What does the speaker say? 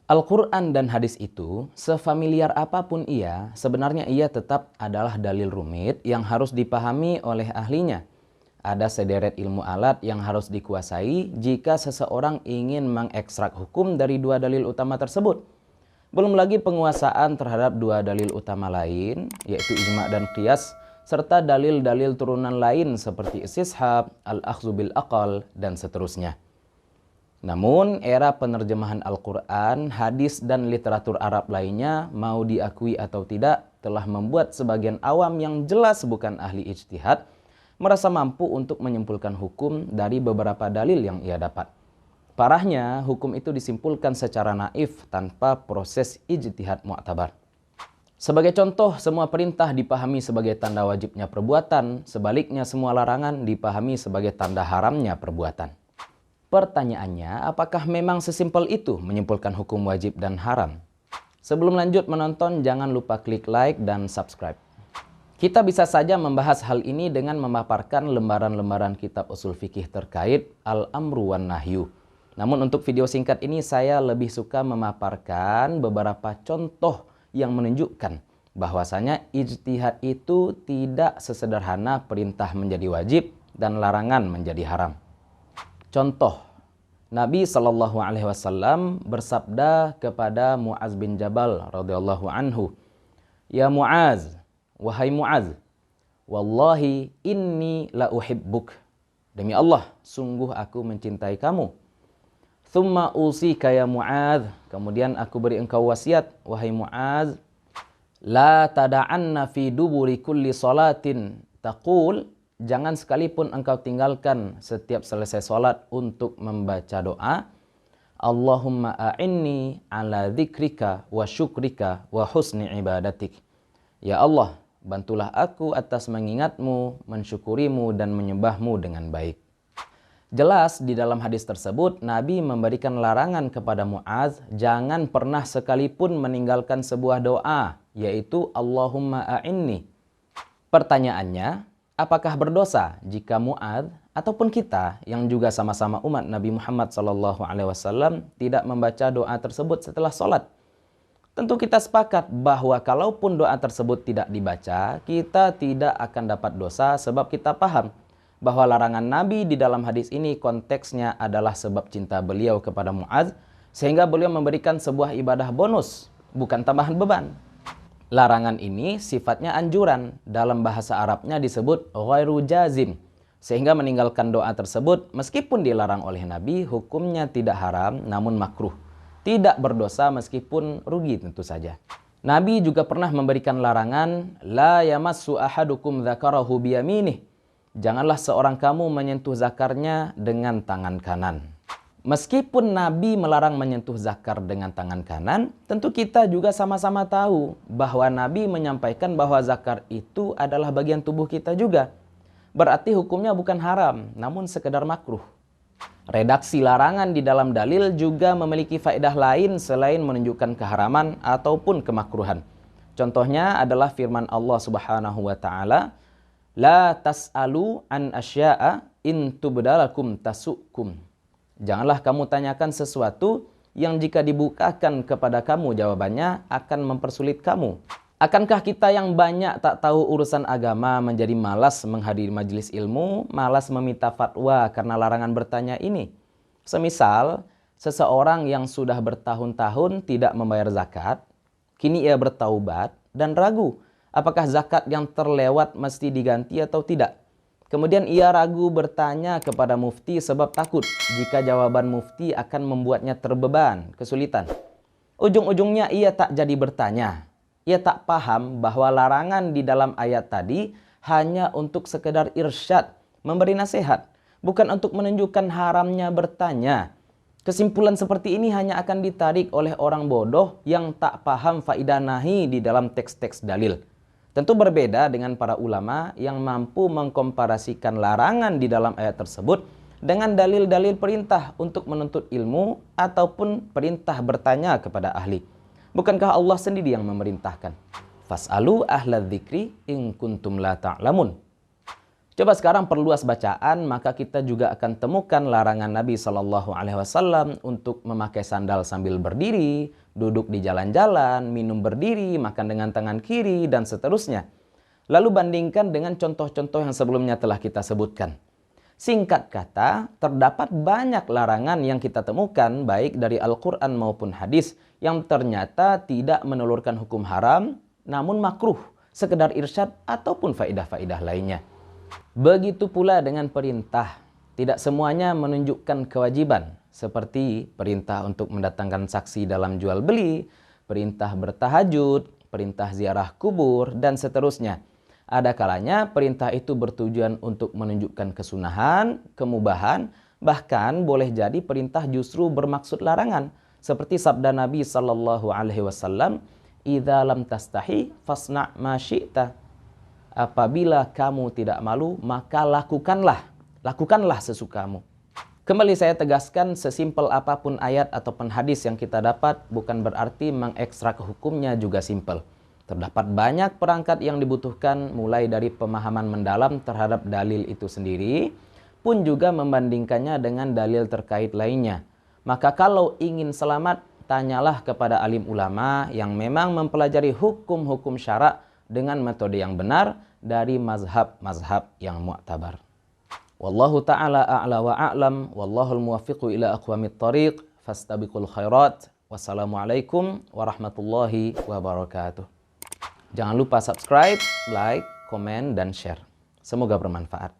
Al-Quran dan hadis itu, sefamiliar apapun ia, sebenarnya ia tetap adalah dalil rumit yang harus dipahami oleh ahlinya. Ada sederet ilmu alat yang harus dikuasai jika seseorang ingin mengekstrak hukum dari dua dalil utama tersebut. Belum lagi penguasaan terhadap dua dalil utama lain, yaitu ijma' dan qiyas, serta dalil-dalil turunan lain seperti istishab, al-akhdhu bil aqal, dan seterusnya. Namun, era penerjemahan Al-Quran, hadis, dan literatur Arab lainnya, mau diakui atau tidak, telah membuat sebagian awam yang jelas bukan ahli ijtihad, merasa mampu untuk menyimpulkan hukum dari beberapa dalil yang ia dapat. Parahnya, hukum itu disimpulkan secara naif tanpa proses ijtihad mu'tabar. Sebagai contoh, semua perintah dipahami sebagai tanda wajibnya perbuatan, sebaliknya semua larangan dipahami sebagai tanda haramnya perbuatan. Pertanyaannya, apakah memang sesimpel itu menyimpulkan hukum wajib dan haram? Sebelum lanjut menonton, jangan lupa klik like dan subscribe. Kita bisa saja membahas hal ini dengan memaparkan lembaran-lembaran kitab usul fikih terkait al-amru wan nahyu. Namun untuk video singkat ini saya lebih suka memaparkan beberapa contoh yang menunjukkan bahwasanya ijtihad itu tidak sesederhana perintah menjadi wajib dan larangan menjadi haram. Contoh, Nabi Shallallahu Alaihi Wasallam bersabda kepada Mu'az bin Jabal radhiyallahu anhu, "Ya Mu'az, wahai Mu'az, wallahi inni la uhibbuk." Demi Allah, sungguh aku mencintai kamu. Thumma usika ya Mu'az, kemudian aku beri engkau wasiat, wahai Mu'az, la tada'anna fi duburi kulli salatin taqul, jangan sekalipun engkau tinggalkan setiap selesai sholat untuk membaca doa, Allahumma a'inni ala dzikrika wa syukrika wa husni ibadatik. Ya Allah, bantulah aku atas mengingatmu, mensyukurimu, dan menyembahmu dengan baik. Jelas di dalam hadis tersebut, Nabi memberikan larangan kepada Mu'az, jangan pernah sekalipun meninggalkan sebuah doa, yaitu Allahumma a'inni. Pertanyaannya, apakah berdosa jika Mu'adz ataupun kita yang juga sama-sama umat Nabi Muhammad SAW tidak membaca doa tersebut setelah sholat? Tentu kita sepakat bahwa kalaupun doa tersebut tidak dibaca, kita tidak akan dapat dosa sebab kita paham bahwa larangan Nabi di dalam hadis ini konteksnya adalah sebab cinta beliau kepada Mu'adz, sehingga beliau memberikan sebuah ibadah bonus, bukan tambahan beban. Larangan ini sifatnya anjuran, dalam bahasa Arabnya disebut ghairu jazim, sehingga meninggalkan doa tersebut meskipun dilarang oleh Nabi, hukumnya tidak haram namun makruh. Tidak berdosa meskipun rugi tentu saja. Nabi juga pernah memberikan larangan, la yamassu ahadukum dzakarahu biyaminih. Janganlah seorang kamu menyentuh zakarnya dengan tangan kanan. Meskipun Nabi melarang menyentuh zakar dengan tangan kanan, tentu kita juga sama-sama tahu bahwa Nabi menyampaikan bahwa zakar itu adalah bagian tubuh kita juga. Berarti hukumnya bukan haram, namun sekedar makruh. Redaksi larangan di dalam dalil juga memiliki faedah lain selain menunjukkan keharaman ataupun kemakruhan. Contohnya adalah firman Allah Subhanahu wa taala, "La tas'alu an asya'a in tubdalakum tasukum." Janganlah kamu tanyakan sesuatu yang jika dibukakan kepada kamu jawabannya akan mempersulit kamu. Akankah kita yang banyak tak tahu urusan agama menjadi malas menghadiri majelis ilmu, malas meminta fatwa karena larangan bertanya ini? Semisal, seseorang yang sudah bertahun-tahun tidak membayar zakat, kini ia bertaubat dan ragu apakah zakat yang terlewat mesti diganti atau tidak. Kemudian ia ragu bertanya kepada mufti sebab takut jika jawaban mufti akan membuatnya terbeban, kesulitan. Ujung-ujungnya ia tak jadi bertanya. Ia tak paham bahwa larangan di dalam ayat tadi hanya untuk sekedar irsyad, memberi nasihat, bukan untuk menunjukkan haramnya bertanya. Kesimpulan seperti ini hanya akan ditarik oleh orang bodoh yang tak paham faidah nahi di dalam teks-teks dalil. Tentu berbeda dengan para ulama yang mampu mengkomparasikan larangan di dalam ayat tersebut dengan dalil-dalil perintah untuk menuntut ilmu ataupun perintah bertanya kepada ahli. Bukankah Allah sendiri yang memerintahkan? Fas'alu ahla dzikri in kuntum la ta'lamun. Coba sekarang perluas bacaan, maka kita juga akan temukan larangan Nabi Shallallahu Alaihi Wasallam untuk memakai sandal sambil berdiri, duduk di jalan-jalan, minum berdiri, makan dengan tangan kiri, dan seterusnya. Lalu bandingkan dengan contoh-contoh yang sebelumnya telah kita sebutkan. Singkat kata, terdapat banyak larangan yang kita temukan baik dari Al-Quran maupun hadis yang ternyata tidak menelurkan hukum haram, namun makruh, sekedar irsyad ataupun faedah-faedah lainnya. Begitu pula dengan perintah. Tidak semuanya menunjukkan kewajiban, seperti perintah untuk mendatangkan saksi dalam jual beli, perintah bertahajud, perintah ziarah kubur, dan seterusnya. Ada kalanya perintah itu bertujuan untuk menunjukkan kesunahan, kemubahan, bahkan boleh jadi perintah justru bermaksud larangan, seperti sabda Nabi Sallallahu Alaihi Wasallam, "Idza lam tastahi fasna' ma syi'ta." Apabila kamu tidak malu, maka lakukanlah sesukamu. Kembali saya tegaskan, sesimpel apapun ayat ataupun hadis yang kita dapat, bukan berarti mengekstrak hukumnya juga simpel. Terdapat banyak perangkat yang dibutuhkan, mulai dari pemahaman mendalam terhadap dalil itu sendiri, pun juga membandingkannya dengan dalil terkait lainnya. Maka kalau ingin selamat, tanyalah kepada alim ulama yang memang mempelajari hukum-hukum syara' dengan metode yang benar dari mazhab-mazhab yang mu'tabar. Wallahu ta'ala a'la wa a'lam, wallahul muwaffiqu ila aqwamit thariq, fastabiqul khairat. Wassalamualaikum warahmatullahi wabarakatuh. Jangan lupa subscribe, like, komen, dan share. Semoga bermanfaat.